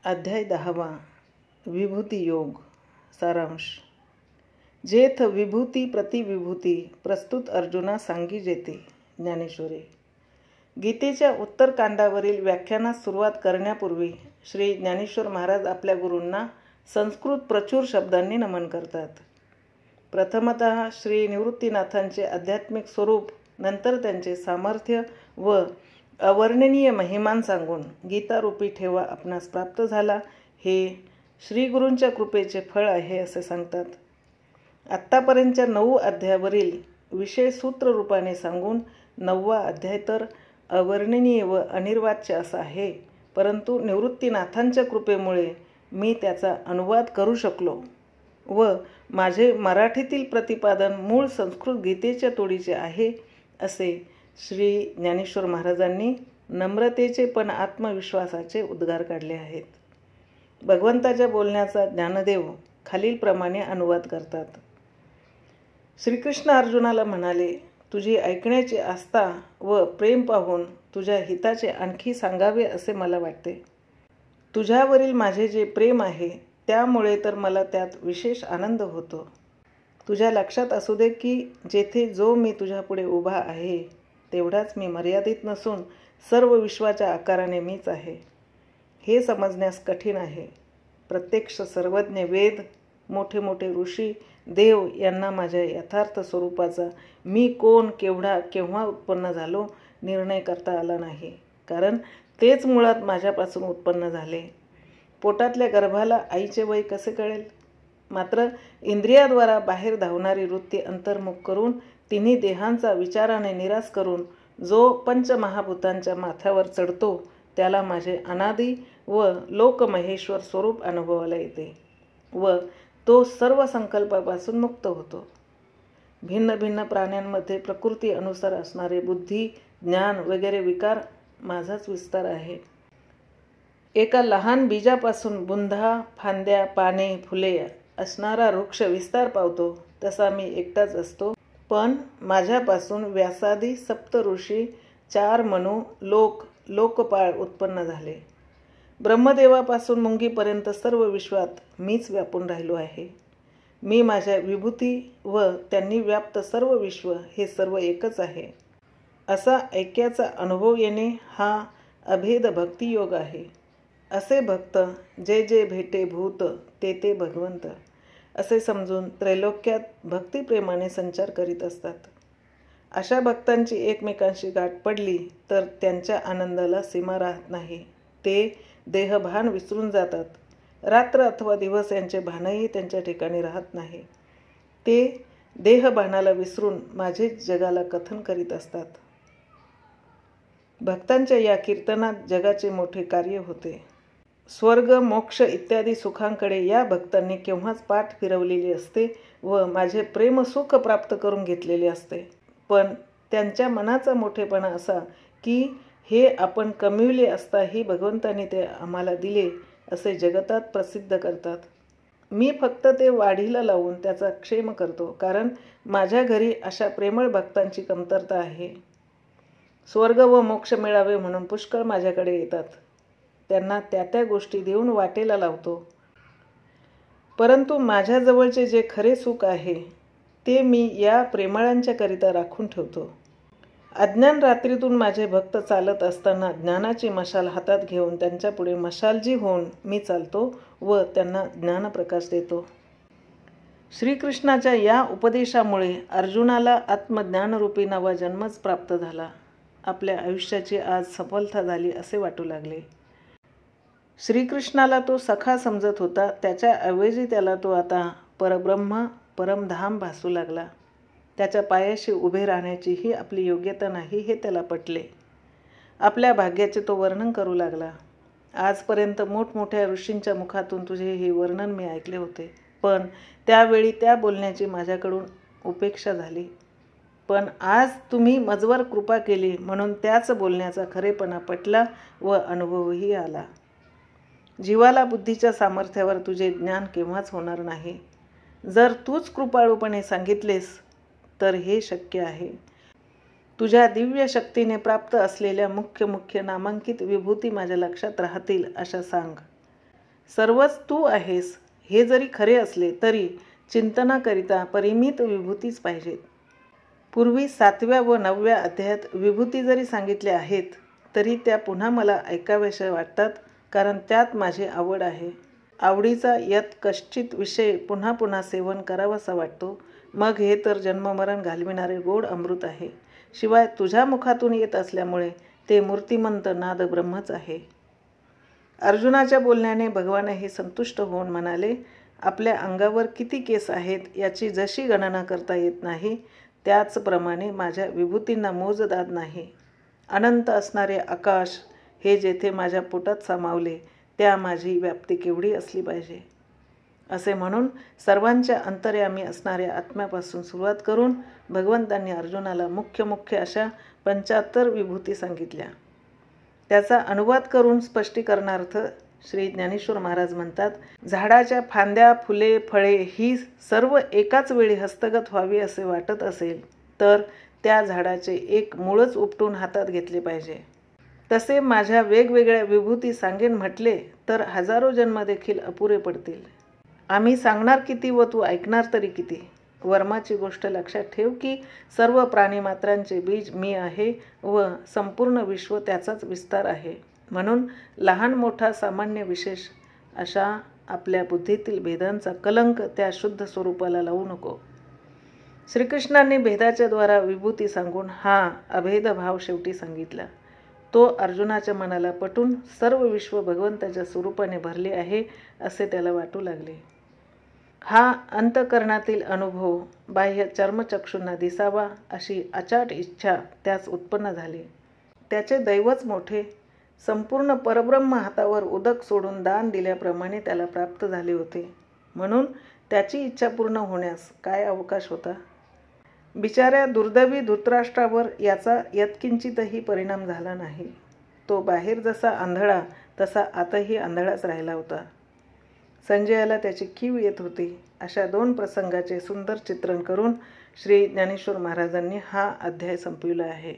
अध्याय 10 विभूती योग सारांश। जेथ विभूती प्रतिविभूती प्रस्तुत अर्जुना सांगी जेते ज्ञानेश्वरी। गीतेच्या उत्तरकांडावरील व्याख्यानास सुरुवात करण्यापूर्वी श्री ज्ञानेश्वर महाराज आपल्या गुरूंना संस्कृत प्रचूर शब्दांनी नमन करतात. प्रथमतः श्री निवृत्तीनाथांचे आध्यात्मिक स्वरूप, नंतर त्यांचे सामर्थ्य व अवर्णनीय महिमान सांगून गीतारूपी ठेवा आपणास प्राप्त झाला हे श्रीगुरूंच्या कृपेचे फळ आहे असे सांगतात. आत्तापर्यंतच्या 9 अध्यायावरील विषय सूत्ररूपाने सांगून 9वा अध्याय तर अवर्णनीय व अनिर्वाच्य असा आहे, परंतु निवृत्तीनाथांच्या कृपेमुळे मी त्याचा अनुवाद करू शकलो व माझे मराठीतील प्रतिपादन मूळ संस्कृत गीतेच्या तोडीचे आहे असे श्री ज्ञानेश्वर महाराजांनी नम्रतेचे पण आत्मविश्वासाचे उद्गार काढले आहेत. भगवंताच्या बोलण्याचा ज्ञानदेव खालीलप्रमाणे अनुवाद करतात. श्रीकृष्ण अर्जुनाला म्हणाले, तुझी ऐकण्याची आस्था व प्रेम पाहून तुझ्या हिताचे आणखी सांगावे असे मला वाटते. तुझ्यावरील माझे जे प्रेम आहे त्यामुळे तर मला त्यात विशेष आनंद होतो. तुझ्या लक्षात असू दे की जेथे जो मी तुझ्यापुढे उभा आहे तेवढाच मी मर्यादित नसून सर्व विश्वाच्या आकाराने मीच आहे. हे समजण्यास कठीण आहे. प्रत्यक्ष सर्वज्ञ वेद, मोठे मोठे ऋषी, देव यांना माझ्या यथार्थ स्वरूपाचा मी कोण, केवढा, केव्हा उत्पन्न झालो निर्णय करता आला नाही, कारण तेच मुळात माझ्यापासून उत्पन्न झाले. पोटातल्या गर्भाला आईचे वय कसे कळेल? मात्र इंद्रियाद्वारा बाहेर धावणारी वृत्ती अंतर्मुख करून तिन्ही देहांचा विचाराने निराश करून जो पंचमहाभूतांच्या माथ्यावर चढतो त्याला माझे अनादी व लोकमहेश्वर स्वरूप अनुभवाला येते व तो सर्व संकल्पापासून मुक्त होतो. भिन्न भिन्न प्राण्यांमध्ये प्रकृती अनुसार असणारे बुद्धी, ज्ञान वगैरे विकार माझाच विस्तार आहे. एका लहान बीजापासून बुंधा, फांद्या, पाने, फुले असणारा वृक्ष विस्तार पावतो तसा मी एकटाच असतो, पण माझ्यापासून व्यासादी, सप्तऋषी, 4 मनु, लोकपाळ उत्पन्न झाले. ब्रह्मदेवापासून मुंगीपर्यंत सर्व विश्वात मीच व्यापून राहिलो आहे. मी माझ्या विभूती व त्यांनी व्याप्त सर्व विश्व हे सर्व एकच आहे असा ऐक्याचा अनुभव येणे हा अभेद भक्तियोग आहे. असे भक्त जे जे भेटे भूत ते ते भगवंत असे समजून त्रैलोक्यात भक्तिप्रेमाने संचार करीत असतात. अशा भक्तांची एकमेकांशी गाठ पडली तर त्यांच्या आनंदाला सीमा राहत नाही. ते देहभान विसरून जातात. रात्र अथवा दिवस यांचे भानही त्यांच्या ठिकाणी राहत नाही. ते देहभानाला विसरून माझेच जगाला कथन करीत असतात. भक्तांच्या या कीर्तनात जगाचे मोठे कार्य होते. स्वर्ग, मोक्ष इत्यादी सुखांकडे या भक्तांनी केव्हाच पाठ फिरवलेली असते व माझे प्रेमसुख प्राप्त करून घेतलेले असते. पण त्यांच्या मनाचा मोठेपणा असा की हे आपण कमविले असताही भगवंतांनी ते आम्हाला दिले असे जगतात प्रसिद्ध करतात. मी फक्त ते वाढीला लावून त्याचा क्षेम करतो, कारण माझ्या घरी अशा प्रेमळ भक्तांची कमतरता आहे. स्वर्ग व मोक्ष मिळावे म्हणून पुष्कळ माझ्याकडे येतात. त्यांना त्या त्या गोष्टी देऊन वाटेला लावतो, परंतु माझ्याजवळचे जे खरे सुख आहे ते मी या प्रेमळांच्या करिता राखून ठेवतो. अज्ञान रात्रीतून माझे भक्त चालत असताना ज्ञानाची मशाल हातात घेऊन त्यांच्यापुढे मशालजी होऊन मी चालतो व त्यांना ज्ञानप्रकाश देतो. श्रीकृष्णाच्या या उपदेशामुळे अर्जुनाला आत्मज्ञानरूपी नवा जन्मच प्राप्त झाला. आपल्या आयुष्याची आज सफलता झाली असे वाटू लागले. श्रीकृष्णाला तो सखा समजत होता, त्याच्याऐवजी त्याला तो आता परब्रह्म, परमधाम भासू लागला. त्याच्या पायाशी उभे राहण्याची ही आपली योग्यता नाही हे त्याला पटले. आपल्या भाग्याचे तो वर्णन करू लागला. आजपर्यंत मोठमोठ्या ऋषींच्या मुखातून तुझे हे वर्णन मी ऐकले होते, पण त्यावेळी त्या बोलण्याची माझ्याकडून उपेक्षा झाली. पण आज तुम्ही मजवर कृपा केली म्हणून त्याच बोलण्याचा खरेपणा पटला व अनुभवही आला. जीवाला बुद्धीच्या सामर्थ्यावर तुझे ज्ञान केव्हाच होणार नाही. जर तूच कृपाळूपणे सांगितलेस तर हे शक्य आहे. तुझ्या दिव्य शक्तीने प्राप्त असलेल्या मुख्य नामांकित विभूती माझ्या लक्षात राहतील अशा सांग. सर्वच तू आहेस हे जरी खरे असले तरी चिंतनाकरिता परिमित विभूतीच पाहिजेत. पूर्वी 7व्या व 9व्या अध्यायात विभूती जरी सांगितल्या आहेत तरी त्या पुन्हा मला ऐकाव्याशा वाटतात, कारण त्यात माझी आवड आहे. आवडीचा यत कश्चित विषय पुन्हा पुन्हा सेवन करावासा वाटतो. मग हे तर जन्ममरण घालविणारे गोड अमृत आहे. शिवाय तुझ्या मुखातून येत असल्यामुळे ते मूर्तिमंत नाद ब्रह्मच आहे. अर्जुनाच्या बोलण्याने भगवानही संतुष्ट होऊन म्हणाले, आपल्या अंगावर किती केस आहेत याची जशी गणना करता येत नाही, त्याचप्रमाणे माझ्या विभूतींना मोजदाद नाही. अनंत असणारे आकाश हे जेथे माझ्या पोटात सामावले, त्या माझी व्याप्ती केवढी असली पाहिजे. असे म्हणून सर्वांच्या अंतर्यामी असणाऱ्या आत्म्यापासून सुरुवात करून भगवंतांनी अर्जुनाला मुख्य अशा 75 विभूती सांगितल्या. त्याचा अनुवाद करून स्पष्टीकरणार्थ श्री ज्ञानेश्वर महाराज म्हणतात, झाडाच्या फांद्या, फुले, फळे ही सर्व एकाच वेळी हस्तगत व्हावी असे वाटत असेल तर त्या झाडाचे एक मूळच उपटून हातात घेतले पाहिजे. तसे माझ्या वेगवेगळ्या विभूती सांगेन म्हटले तर हजारो जन्म देखील अपुरे पडतील. आम्ही सांगणार किती व तू ऐकणार तरी किती. वर्माची गोष्ट लक्षात ठेव की सर्व प्राणीमात्रांचे बीज मी आहे व संपूर्ण विश्व त्याचाच विस्तार आहे. म्हणून लहान मोठा सामान्य विशेष अशा आपल्या बुद्धीतील भेदांचा कलंक त्या शुद्ध स्वरूपाला लावू नको. श्रीकृष्णांनी भेदाच्या द्वारा विभूती सांगून हा अभेद भाव शेवटी सांगितला. तो अर्जुनाच्या मनाला पटून सर्व विश्व भगवंताच्या स्वरूपाने भरले आहे असे त्याला वाटू लागले. हा अंतःकरणातील अनुभव बाह्य चर्मचक्षूंना दिसावा अशी अचाट इच्छा त्यास उत्पन्न झाली. त्याचे दैवच मोठे. संपूर्ण परब्रह्म हातावर उदक सोडून दान दिल्याप्रमाणे त्याला प्राप्त झाले होते. म्हणून त्याची इच्छा पूर्ण होण्यास काय अवकाश होता. बिचाऱ्या दुर्दैवी धृतराष्ट्रावर याचा यत्किंचितही परिणाम झाला नाही. तो बाहेर जसा आंधळा तसा आतही आंधळाच राहिला होता. संजयाला त्याची कीव येत होती. अशा 2 प्रसंगाचे सुंदर चित्रण करून श्री ज्ञानेश्वर महाराजांनी हा अध्याय संपविला आहे.